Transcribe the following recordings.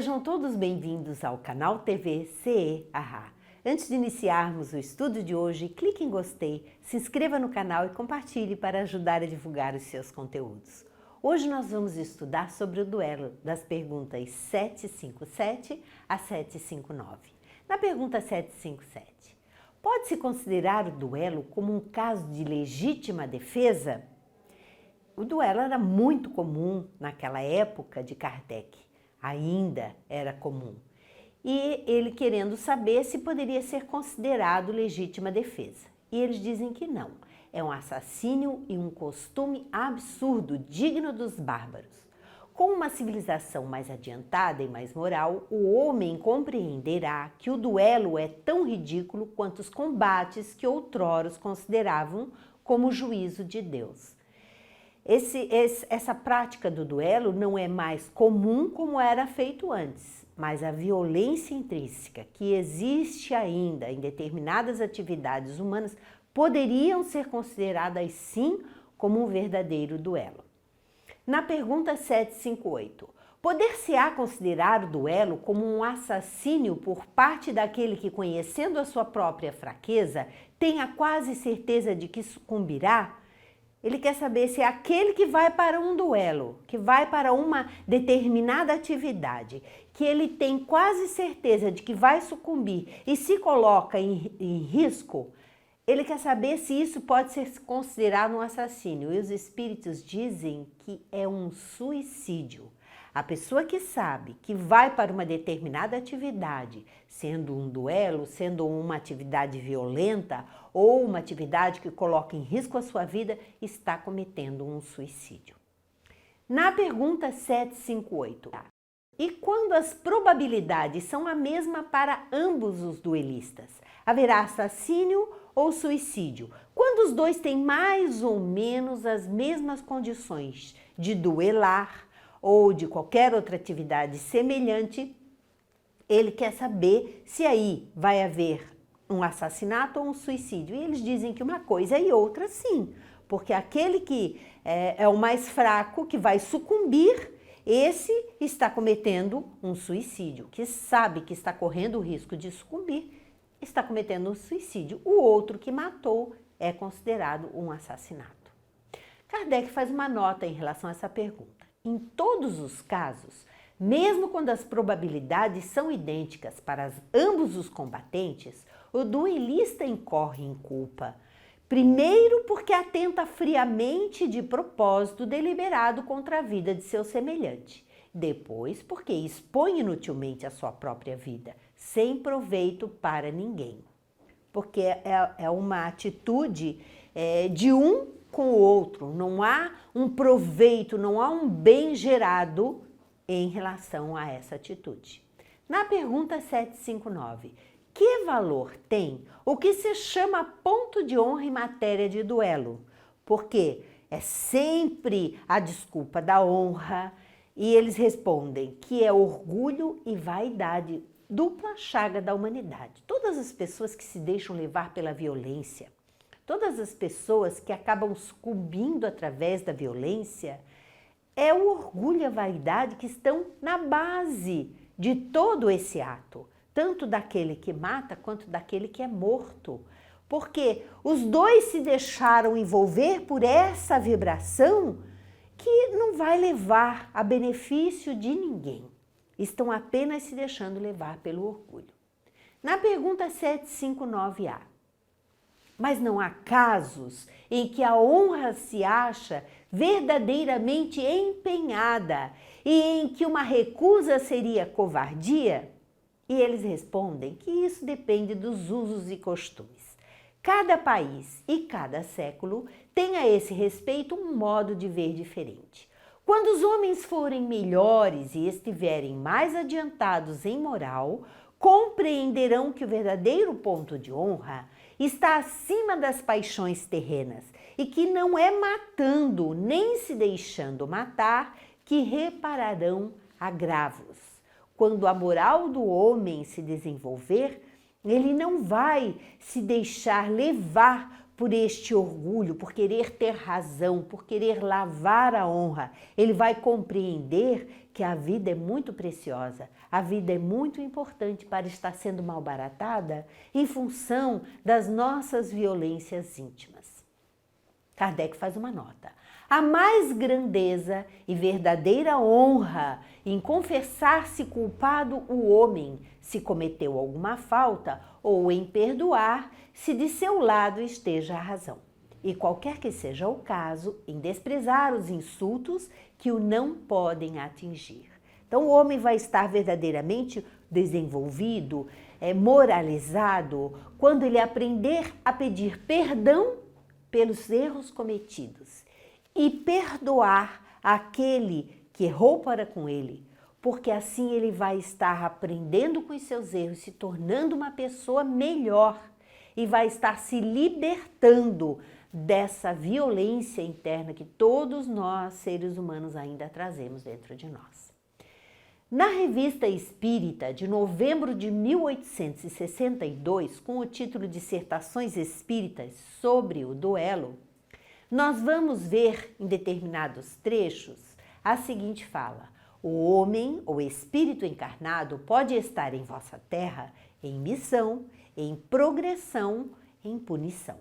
Sejam todos bem-vindos ao canal TV CE Arra. Antes de iniciarmos o estudo de hoje, clique em gostei, se inscreva no canal e compartilhe para ajudar a divulgar os seus conteúdos. Hoje nós vamos estudar sobre o duelo das perguntas 757 a 759. Na pergunta 757, pode-se considerar o duelo como um caso de legítima defesa? O duelo era muito comum naquela época de Kardec. Ainda era comum. E ele querendo saber se poderia ser considerado legítima defesa. E eles dizem que não. É um assassínio e um costume absurdo, digno dos bárbaros. Com uma civilização mais adiantada e mais moral, o homem compreenderá que o duelo é tão ridículo quanto os combates que outrora os consideravam como juízo de Deus. Essa prática do duelo não é mais comum como era feito antes, mas a violência intrínseca que existe ainda em determinadas atividades humanas poderiam ser consideradas sim como um verdadeiro duelo. Na pergunta 758, poder-se-á considerar o duelo como um assassínio por parte daquele que, conhecendo a sua própria fraqueza, tem a quase certeza de que sucumbirá? Ele quer saber se é aquele que vai para um duelo, que vai para uma determinada atividade, que ele tem quase certeza de que vai sucumbir e se coloca em risco, ele quer saber se isso pode ser considerado um assassínio. E os espíritos dizem que é um suicídio. A pessoa que sabe que vai para uma determinada atividade, sendo um duelo, sendo uma atividade violenta ou uma atividade que coloca em risco a sua vida, está cometendo um suicídio. Na pergunta 758, e quando as probabilidades são a mesma para ambos os duelistas, haverá assassínio ou suicídio? Quando os dois têm mais ou menos as mesmas condições de duelar, ou de qualquer outra atividade semelhante, ele quer saber se aí vai haver um assassinato ou um suicídio. E eles dizem que uma coisa e outra sim, porque aquele que é o mais fraco, que vai sucumbir, esse está cometendo um suicídio, que sabe que está correndo o risco de sucumbir, está cometendo um suicídio. O outro que matou é considerado um assassinato. Kardec faz uma nota em relação a essa pergunta. Em todos os casos, mesmo quando as probabilidades são idênticas para ambos os combatentes, o duelista incorre em culpa. Primeiro, porque atenta friamente de propósito deliberado contra a vida de seu semelhante. Depois, porque expõe inutilmente a sua própria vida, sem proveito para ninguém. Porque é uma atitude de um com o outro, não há um proveito, não há um bem gerado em relação a essa atitude. Na pergunta 759, que valor tem o que se chama ponto de honra em matéria de duelo? Porque é sempre a desculpa da honra e eles respondem que é orgulho e vaidade, dupla chaga da humanidade. Todas as pessoas que se deixam levar pela violência, todas as pessoas que acabam sucumbindo através da violência, é o orgulho e a vaidade que estão na base de todo esse ato, tanto daquele que mata quanto daquele que é morto. Porque os dois se deixaram envolver por essa vibração que não vai levar a benefício de ninguém. Estão apenas se deixando levar pelo orgulho. Na pergunta 759A, mas não há casos em que a honra se acha verdadeiramente empenhada e em que uma recusa seria covardia? E eles respondem que isso depende dos usos e costumes. Cada país e cada século tem a esse respeito um modo de ver diferente. Quando os homens forem melhores e estiverem mais adiantados em moral, compreenderão que o verdadeiro ponto de honra está acima das paixões terrenas e que não é matando nem se deixando matar que repararão agravos. Quando a moral do homem se desenvolver, ele não vai se deixar levar por este orgulho, por querer ter razão, por querer lavar a honra, ele vai compreender que a vida é muito preciosa, a vida é muito importante para estar sendo malbaratada em função das nossas violências íntimas. Kardec faz uma nota. Há mais grandeza e verdadeira honra em confessar-se culpado o homem, se cometeu alguma falta, ou em perdoar, se de seu lado esteja a razão. E qualquer que seja o caso, em desprezar os insultos que o não podem atingir. Então o homem vai estar verdadeiramente desenvolvido, moralizado, quando ele aprender a pedir perdão pelos erros cometidos e perdoar aquele que errou para com ele, porque assim ele vai estar aprendendo com os seus erros, se tornando uma pessoa melhor e vai estar se libertando dessa violência interna que todos nós, seres humanos, ainda trazemos dentro de nós. Na Revista Espírita, de novembro de 1862, com o título Dissertações Espíritas sobre o Duelo, nós vamos ver em determinados trechos a seguinte fala: o homem ou espírito encarnado pode estar em vossa terra em missão, em progressão, em punição.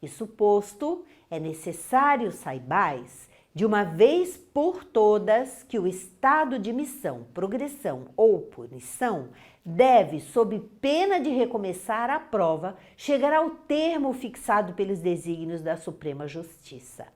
Isso posto, é necessário saibais, de uma vez por todas, que o estado de missão, progressão ou punição deve, sob pena de recomeçar a prova, chegar ao termo fixado pelos desígnios da Suprema Justiça.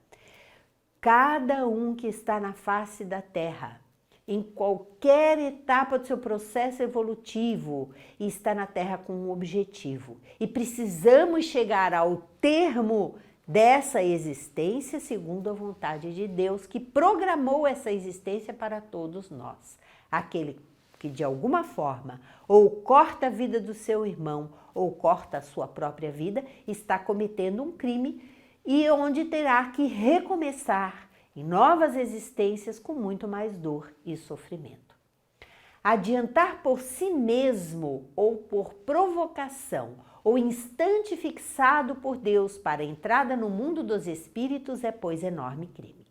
Cada um que está na face da Terra, em qualquer etapa do seu processo evolutivo, está na Terra com um objetivo. E precisamos chegar ao termo dessa existência segundo a vontade de Deus, que programou essa existência para todos nós. Aquele que de alguma forma ou corta a vida do seu irmão ou corta a sua própria vida, está cometendo um crime e onde terá que recomeçar em novas existências com muito mais dor e sofrimento. Adiantar por si mesmo ou por provocação o instante fixado por Deus para a entrada no mundo dos espíritos é, pois, enorme crime.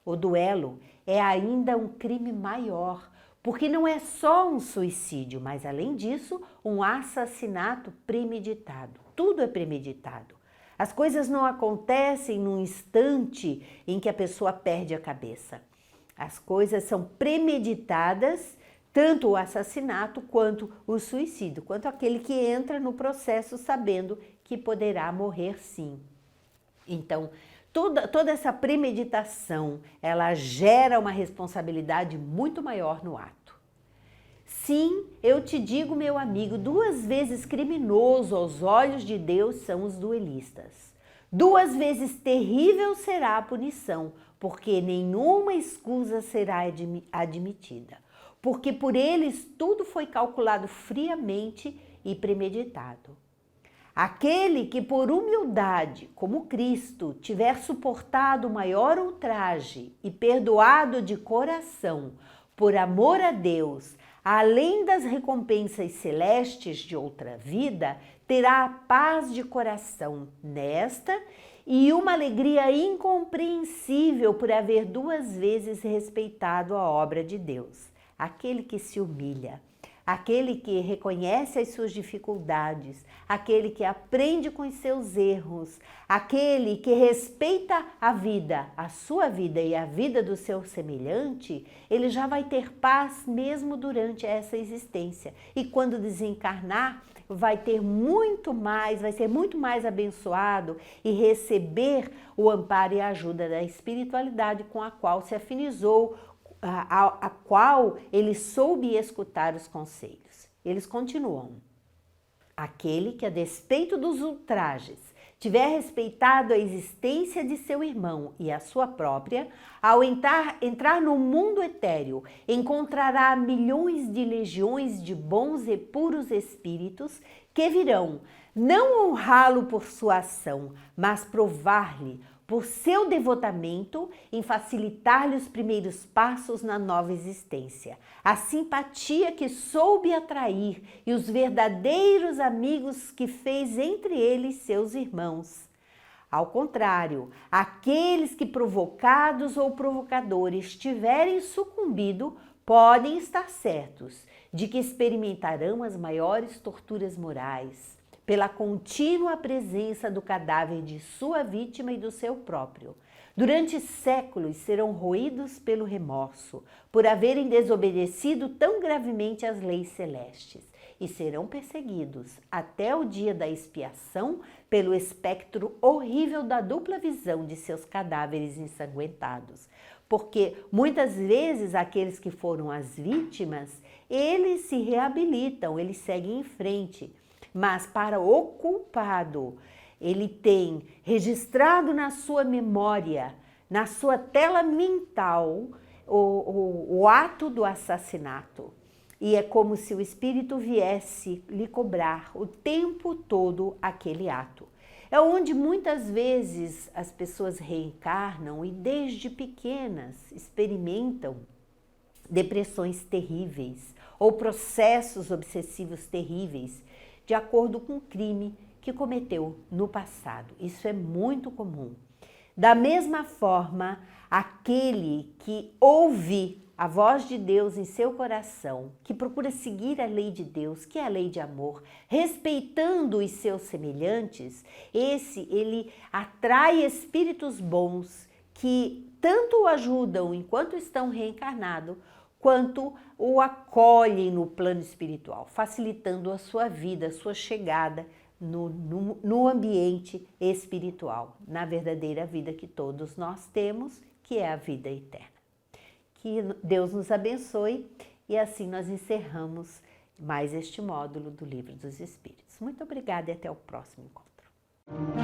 O duelo é ainda um crime maior, porque não é só um suicídio, mas além disso, um assassinato premeditado. Tudo é premeditado. As coisas não acontecem num instante em que a pessoa perde a cabeça. As coisas são premeditadas, tanto o assassinato quanto o suicídio, quanto aquele que entra no processo sabendo que poderá morrer sim. Então, toda essa premeditação, ela gera uma responsabilidade muito maior no ato. Sim, eu te digo, meu amigo, 2 vezes criminoso aos olhos de Deus são os duelistas. 2 vezes terrível será a punição, porque nenhuma escusa será admitida. Porque por eles tudo foi calculado friamente e premeditado. Aquele que por humildade, como Cristo, tiver suportado o maior ultraje e perdoado de coração, por amor a Deus, além das recompensas celestes de outra vida, terá a paz de coração nesta e uma alegria incompreensível por haver 2 vezes respeitado a obra de Deus. Aquele que se humilha, aquele que reconhece as suas dificuldades, aquele que aprende com os seus erros, aquele que respeita a vida, a sua vida e a vida do seu semelhante, ele já vai ter paz mesmo durante essa existência. E quando desencarnar, vai ter muito mais, vai ser muito mais abençoado e receber o amparo e a ajuda da espiritualidade com a qual se afinizou, a qual ele soube escutar os conselhos. Eles continuam. Aquele que, a despeito dos ultrajes, tiver respeitado a existência de seu irmão e a sua própria, ao entrar no mundo etéreo, encontrará milhões de legiões de bons e puros espíritos que virão não honrá-lo por sua ação, mas provar-lhe por seu devotamento em facilitar-lhe os primeiros passos na nova existência, a simpatia que soube atrair e os verdadeiros amigos que fez entre eles seus irmãos, Ao contrário, aqueles que provocados ou provocadores tiverem sucumbido podem estar certos de que experimentarão as maiores torturas morais pela contínua presença do cadáver de sua vítima e do seu próprio. Durante séculos serão roídos pelo remorso por haverem desobedecido tão gravemente às leis celestes e serão perseguidos até o dia da expiação pelo espectro horrível da dupla visão de seus cadáveres ensanguentados. Porque muitas vezes aqueles que foram as vítimas, eles se reabilitam, eles seguem em frente. Mas para o culpado, ele tem registrado na sua memória, na sua tela mental, o ato do assassinato. E é como se o espírito viesse lhe cobrar o tempo todo aquele ato. É onde muitas vezes as pessoas reencarnam e desde pequenas experimentam depressões terríveis ou processos obsessivos terríveis de acordo com o crime que cometeu no passado. Isso é muito comum. Da mesma forma, aquele que ouve a voz de Deus em seu coração, que procura seguir a lei de Deus, que é a lei de amor, respeitando os seus semelhantes, ele atrai espíritos bons que tanto o ajudam enquanto estão reencarnados, quanto o acolhem no plano espiritual, facilitando a sua vida, a sua chegada no ambiente espiritual, na verdadeira vida que todos nós temos, que é a vida eterna. Que Deus nos abençoe e assim nós encerramos mais este módulo do Livro dos Espíritos. Muito obrigada e até o próximo encontro.